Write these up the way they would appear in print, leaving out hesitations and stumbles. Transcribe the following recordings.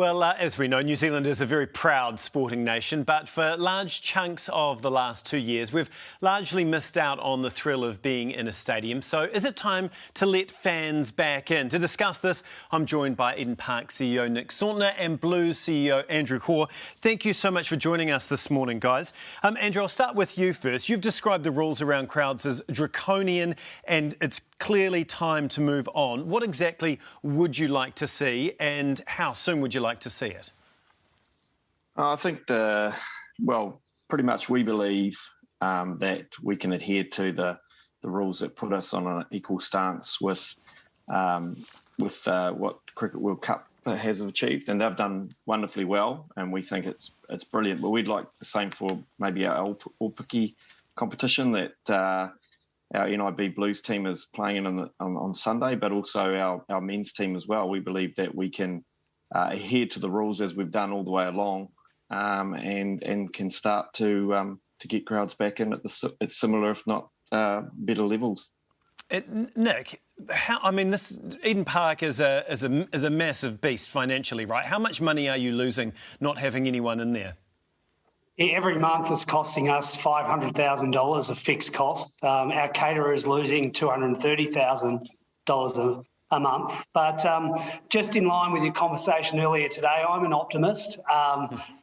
Well, as we know, New Zealand is a very proud sporting nation, but for large chunks of the last 2 years, we've largely missed out on the thrill of being in a stadium. So is it time to let fans back in? To discuss this, I'm joined by Eden Park CEO Nick Sautner and Blues CEO Andrew Corr. Thank you so much for joining us this morning, guys. Andrew, I'll start with you first. You've described the rules around crowds as draconian, and it's clearly time to move on. What exactly would you like to see, and how soon would you like to see it? I think pretty much we believe that we can adhere to the rules that put us on an equal stance with what Cricket World Cup has achieved, and they've done wonderfully well, and we think it's brilliant. But we'd like the same for maybe our All-Piki competition that our NIB Blues team is playing in on Sunday, but also our men's team as well. We believe that we can adhere to the rules as we've done all the way along, and can start to get crowds back in at similar, if not better levels. Nick, this Eden Park is a massive beast financially, right? How much money are you losing not having anyone in there? Every month it's costing us $500,000 of fixed costs. Our caterer is losing $230,000 a month. But just in line with your conversation earlier today, I'm an optimist.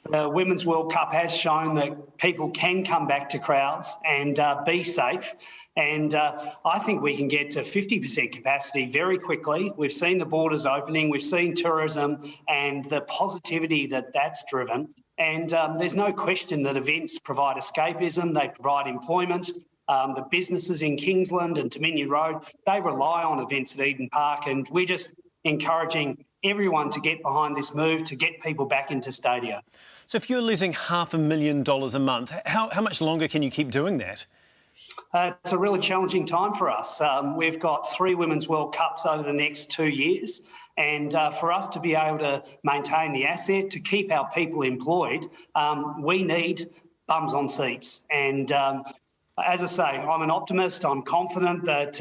The Women's World Cup has shown that people can come back to crowds and be safe. And I think we can get to 50% capacity very quickly. We've seen the borders opening, we've seen tourism and the positivity that that's driven. And there's no question that events provide escapism, they provide employment. The businesses in Kingsland and Dominion Road, they rely on events at Eden Park, and we're just encouraging everyone to get behind this move to get people back into stadia. So if you're losing $500,000 a month, how much longer can you keep doing that? It's a really challenging time for us. We've got 3 Women's World Cups over the next 2 years. And for us to be able to maintain the asset, to keep our people employed, we need bums on seats. And as I say, I'm an optimist. I'm confident that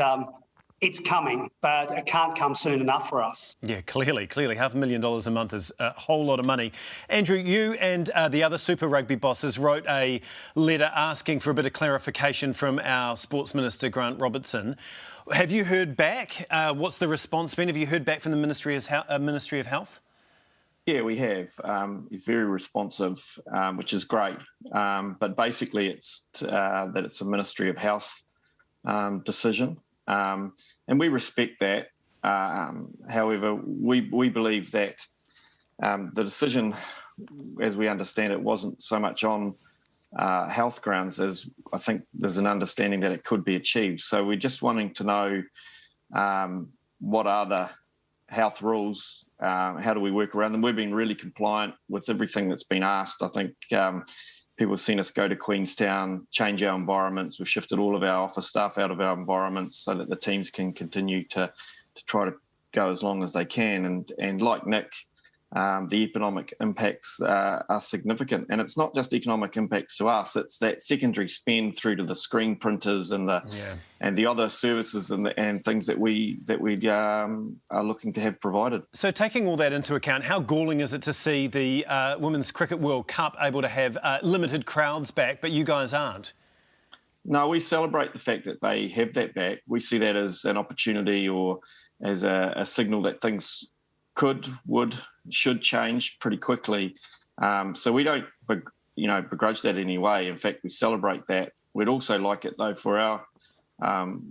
it's coming, but it can't come soon enough for us. Yeah, clearly. $500,000 a month is a whole lot of money. Andrew, you and the other Super Rugby bosses wrote a letter asking for a bit of clarification from our Sports Minister, Grant Robertson. Have you heard back? What's the response been? Have you heard back from the Ministry of Health? Yeah, we have. He's very responsive, which is great. But basically, it's that it's a Ministry of Health decision, and we respect that. However, we believe that the decision, as we understand it, wasn't so much on health grounds as I think there's an understanding that it could be achieved. So we're just wanting to know what are the health rules. How do we work around them? We've been really compliant with everything that's been asked. I think people have seen us go to Queenstown, change our environments. We've shifted all of our office staff out of our environments so that the teams can continue to try to go as long as they can. And like Nick, the economic impacts are significant. And it's not just economic impacts to us, it's that secondary spend through to the screen printers and the other services and things that we are looking to have provided. So taking all that into account, how galling is it to see the Women's Cricket World Cup able to have limited crowds back, but you guys aren't? No, we celebrate the fact that they have that back. We see that as an opportunity or as a signal that things should change pretty quickly. So we don't, begrudge that in any way. In fact, we celebrate that. We'd also like it, though, for our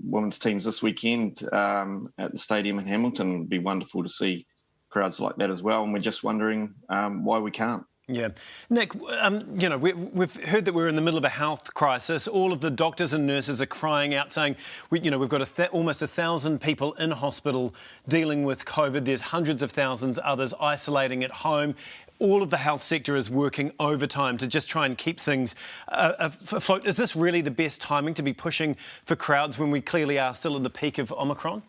women's teams this weekend at the stadium in Hamilton. It'd be wonderful to see crowds like that as well. And we're just wondering why we can't. Yeah. Nick, we've heard that we're in the middle of a health crisis. All of the doctors and nurses are crying out saying, we've got almost 1,000 people in hospital dealing with COVID. There's hundreds of thousands others isolating at home. All of the health sector is working overtime to just try and keep things afloat. Is this really the best timing to be pushing for crowds when we clearly are still at the peak of Omicron?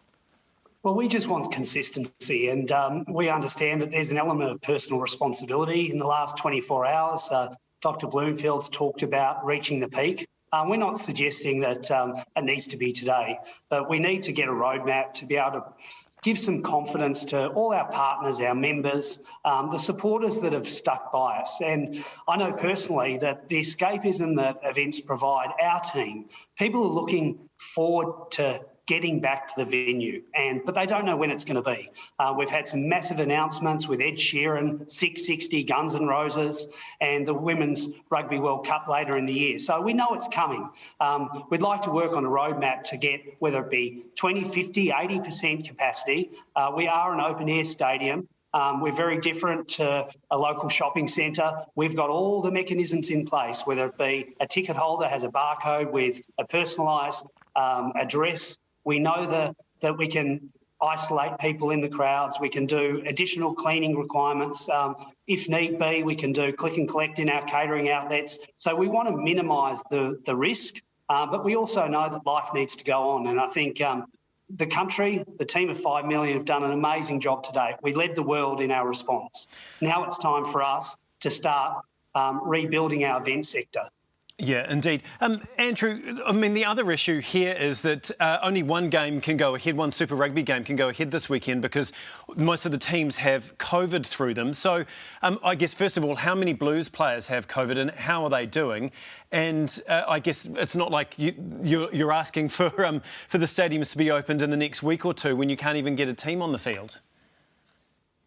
Well, we just want consistency, and we understand that there's an element of personal responsibility. In the last 24 hours, Dr. Bloomfield's talked about reaching the peak. We're not suggesting that it needs to be today, but we need to get a roadmap to be able to give some confidence to all our partners, our members, the supporters that have stuck by us. And I know personally that the escapism that events provide our team, people are looking forward to getting back to the venue, but they don't know when it's going to be. We've had some massive announcements with Ed Sheeran, 660, Guns N' Roses, and the Women's Rugby World Cup later in the year. So we know it's coming. We'd like to work on a roadmap to get, whether it be 20, 50, 80% capacity. We are an open-air stadium. We're very different to a local shopping centre. We've got all the mechanisms in place, whether it be a ticket holder has a barcode with a personalised address. We know that we can isolate people in the crowds. We can do additional cleaning requirements. If need be, we can do click and collect in our catering outlets. So we want to minimise the risk, but we also know that life needs to go on. And I think the country, the team of 5 million have done an amazing job today. We led the world in our response. Now it's time for us to start rebuilding our event sector. Yeah, indeed. Andrew, I mean, the other issue here is that only one game can go ahead, one Super Rugby game can go ahead this weekend because most of the teams have COVID through them. So I guess, first of all, how many Blues players have COVID and how are they doing? And I guess it's not like you're asking for the stadiums to be opened in the next week or two when you can't even get a team on the field.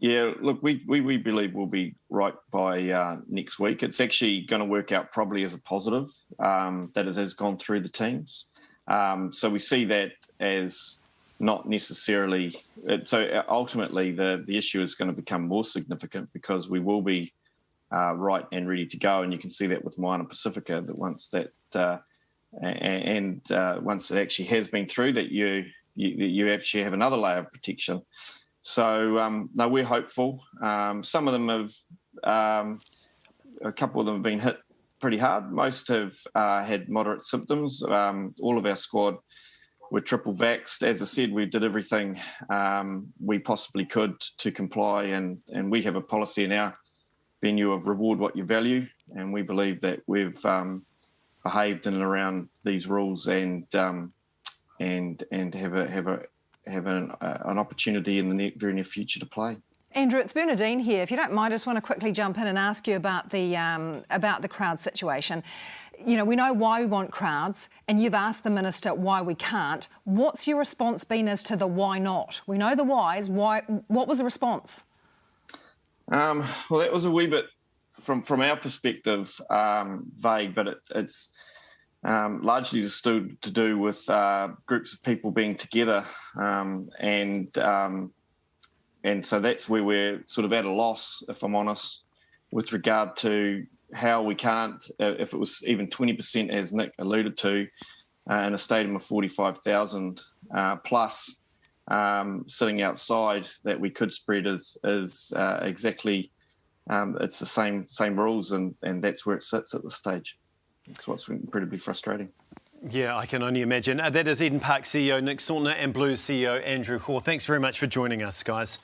Yeah, look, we believe we'll be right by next week. It's actually going to work out probably as a positive that it has gone through the teams. So we see that as not necessarily... So ultimately, the issue is going to become more significant because we will be right and ready to go. And you can see that with Moana Pacifica, that once that... once it actually has been through, that you actually have another layer of protection. So, no, we're hopeful. Some of them have, a couple of them have been hit pretty hard. Most have had moderate symptoms. All of our squad were triple vaxxed. As I said, we did everything we possibly could to comply, and we have a policy in our venue of reward what you value, and we believe that we've behaved in and around these rules and have an opportunity in the very near future to play. Andrew, it's Bernadine here. If you don't mind, I just want to quickly jump in and ask you about the crowd situation. You know, we know why we want crowds, and you've asked the Minister why we can't. What's your response been as to the why not? We know the whys. Why? What was the response? Well, that was a wee bit, from our perspective, vague, but it's largely still to do with groups of people being together, and so that's where we're sort of at a loss, if I'm honest, with regard to how we can't, if it was even 20%, as Nick alluded to, in a stadium of 45,000 plus, sitting outside, that we could spread is exactly, it's the same rules, and that's where it sits at this stage. That's what's incredibly frustrating. Yeah, I can only imagine. That is Eden Park CEO Nick Sautner and Blues CEO Andrew Hore. Thanks very much for joining us, guys.